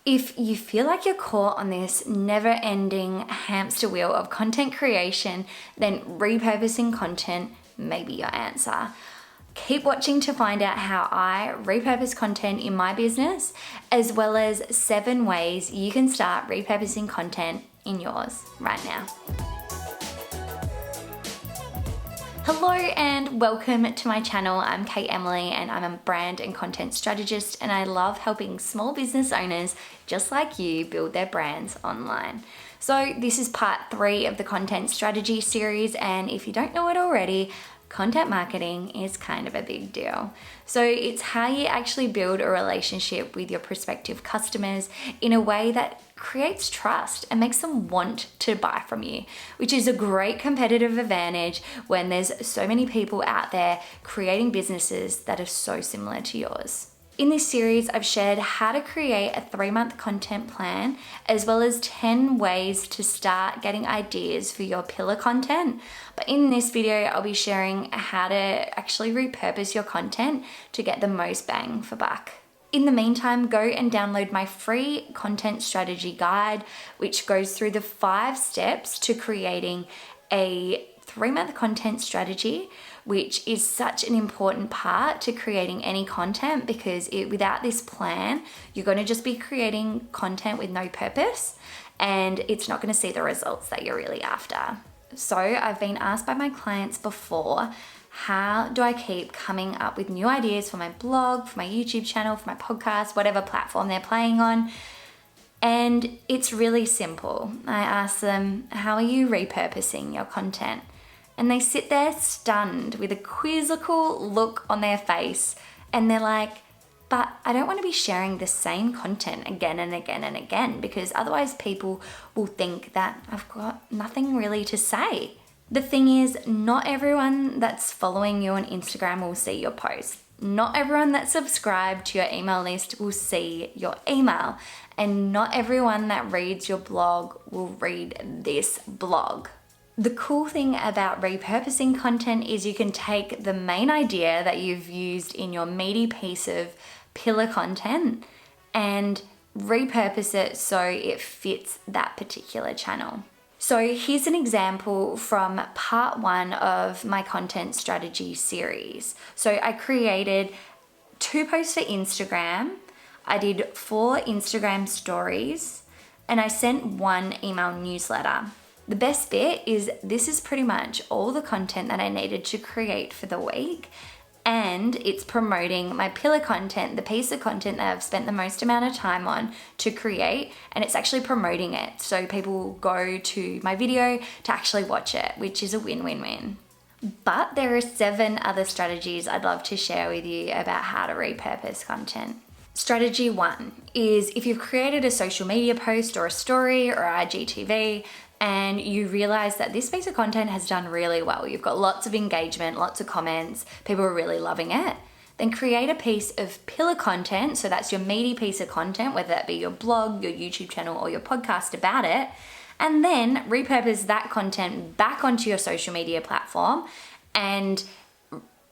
If you feel like you're caught on this never-ending hamster wheel of content creation, then repurposing content may be your answer. Keep watching to find out how I repurpose content in my business, as well as 7 ways you can start repurposing content in yours right now. Hello and welcome to my channel. I'm kateemiley and I'm a brand and content strategist, and I love helping small business owners just like you build their brands online. So this is part 3 of the content strategy series, and if you don't know it already, content marketing is kind of a big deal. So it's how you actually build a relationship with your prospective customers in a way that creates trust and makes them want to buy from you, which is a great competitive advantage when there's so many people out there creating businesses that are so similar to yours. In this series, I've shared how to create a 3-month content plan, as well as 10 ways to start getting ideas for your pillar content. But in this video, I'll be sharing how to actually repurpose your content to get the most bang for buck. In the meantime, go and download my free content strategy guide, which goes through the 5 steps to creating a 3-month content strategy, which is such an important part to creating any content, because without this plan, you're going to just be creating content with no purpose, and it's not going to see the results that you're really after. So I've been asked by my clients before, how do I keep coming up with new ideas for my blog, for my YouTube channel, for my podcast, whatever platform they're playing on? And it's really simple. I ask them, how are you repurposing your content? And they sit there stunned with a quizzical look on their face, and they're like, but I don't want to be sharing the same content again and again and again, because otherwise people will think that I've got nothing really to say. The thing is, not everyone that's following you on Instagram will see your post. Not everyone that's subscribed to your email list will see your email. And not everyone that reads your blog will read this blog. The cool thing about repurposing content is you can take the main idea that you've used in your meaty piece of pillar content and repurpose it so it fits that particular channel. So here's an example from part 1 of my content strategy series. So I created 2 posts for Instagram, I did 4 Instagram stories, and I sent 1 email newsletter. The best bit is this is pretty much all the content that I needed to create for the week, and it's promoting my pillar content, the piece of content that I've spent the most amount of time on to create, and it's actually promoting it. So people will go to my video to actually watch it, which is a win-win-win. But there are 7 other strategies I'd love to share with you about how to repurpose content. Strategy 1 is if you've created a social media post or a story or IGTV, and you realize that this piece of content has done really well, you've got lots of engagement, lots of comments, people are really loving it, then create a piece of pillar content, so that's your meaty piece of content, whether that be your blog, your YouTube channel, or your podcast about it, and then repurpose that content back onto your social media platform and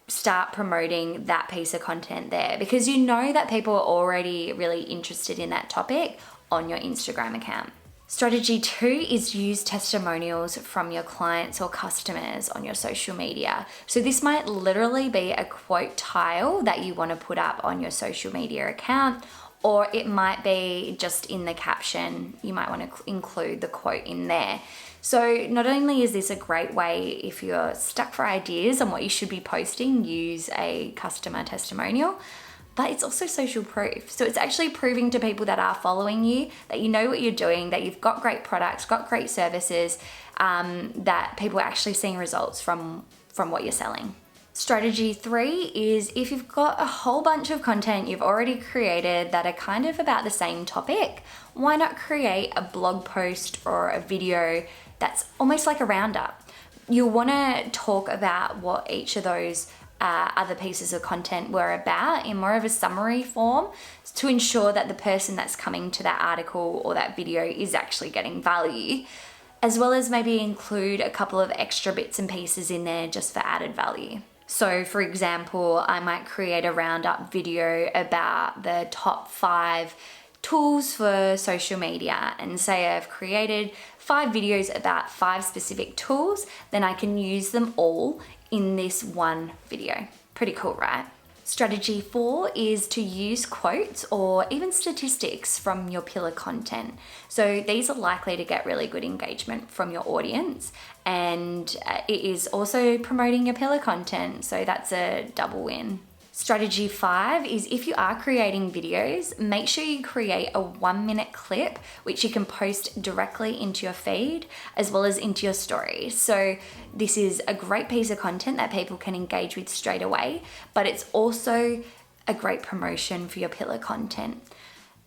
start promoting that piece of content there, because you know that people are already really interested in that topic on your Instagram account. Strategy 2 is use testimonials from your clients or customers on your social media. So this might literally be a quote tile that you want to put up on your social media account, or it might be just in the caption. You might want to include the quote in there. So not only is this a great way if you're stuck for ideas on what you should be posting, use a customer testimonial, but it's also social proof. So it's actually proving to people that are following you that you know what you're doing, that you've got great products, got great services, that people are actually seeing results from what you're selling. Strategy 3 is if you've got a whole bunch of content you've already created that are kind of about the same topic, why not create a blog post or a video that's almost like a roundup? You'll want to talk about what each of those other pieces of content were about in more of a summary form to ensure that the person that's coming to that article or that video is actually getting value, as well as maybe include a couple of extra bits and pieces in there just for added value. So for example, I might create a roundup video about the top 5 tools for social media and say I've created 5 videos about 5 specific tools, then I can use them all in this one video. Pretty cool, right? Strategy 4 is to use quotes or even statistics from your pillar content. So these are likely to get really good engagement from your audience, and it is also promoting your pillar content. So that's a double win. Strategy 5 is if you are creating videos, make sure you create a 1-minute clip which you can post directly into your feed as well as into your stories. So this is a great piece of content that people can engage with straight away, but it's also a great promotion for your pillar content.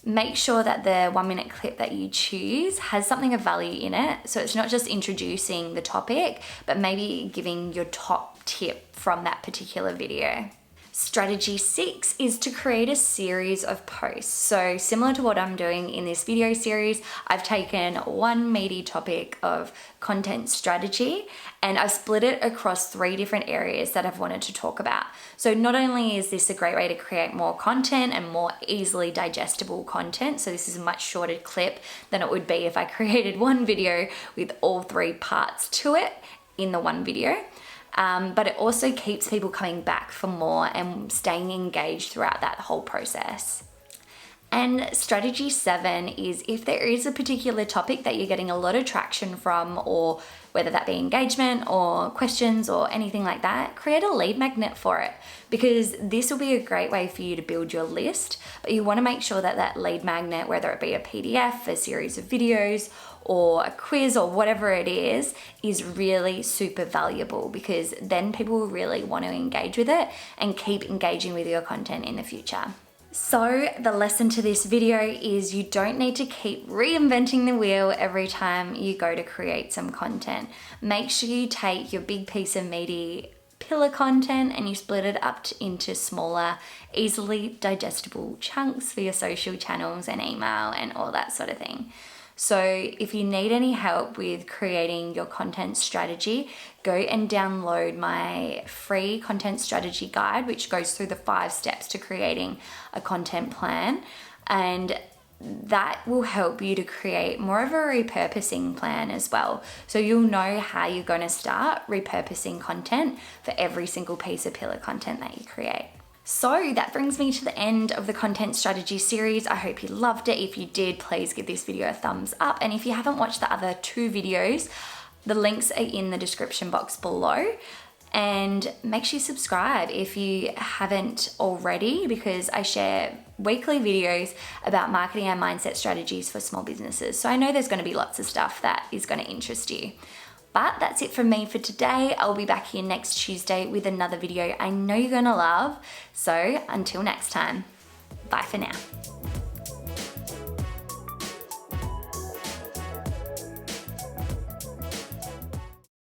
Make sure that the 1-minute clip that you choose has something of value in it. So it's not just introducing the topic, but maybe giving your top tip from that particular video. Strategy 6 is to create a series of posts. So similar to what I'm doing in this video series, I've taken one meaty topic of content strategy and I've split it across 3 different areas that I've wanted to talk about. So not only is this a great way to create more content and more easily digestible content, so this is a much shorter clip than it would be if I created one video with all 3 parts to it in the one video. But it also keeps people coming back for more and staying engaged throughout that whole process. And strategy 7 is if there is a particular topic that you're getting a lot of traction from, or whether that be engagement or questions or anything like that, create a lead magnet for it, because this will be a great way for you to build your list. But you want to make sure that that lead magnet, whether it be a PDF, a series of videos, or a quiz or whatever it is really super valuable, because then people will really want to engage with it and keep engaging with your content in the future. So the lesson to this video is you don't need to keep reinventing the wheel every time you go to create some content. Make sure you take your big piece of meaty pillar content and you split it up into smaller, easily digestible chunks for your social channels and email and all that sort of thing. So if you need any help with creating your content strategy, go and download my free content strategy guide, which goes through the 5 steps to creating a content plan. And that will help you to create more of a repurposing plan as well. So you'll know how you're going to start repurposing content for every single piece of pillar content that you create. So that brings me to the end of the content strategy series. I hope you loved it. If you did, please give this video a thumbs up. And if you haven't watched the other 2 videos, the links are in the description box below. And make sure you subscribe if you haven't already, because I share weekly videos about marketing and mindset strategies for small businesses. So I know there's going to be lots of stuff that is going to interest you. But that's it from me for today. I'll be back here next Tuesday with another video I know you're gonna love. So until next time, bye for now.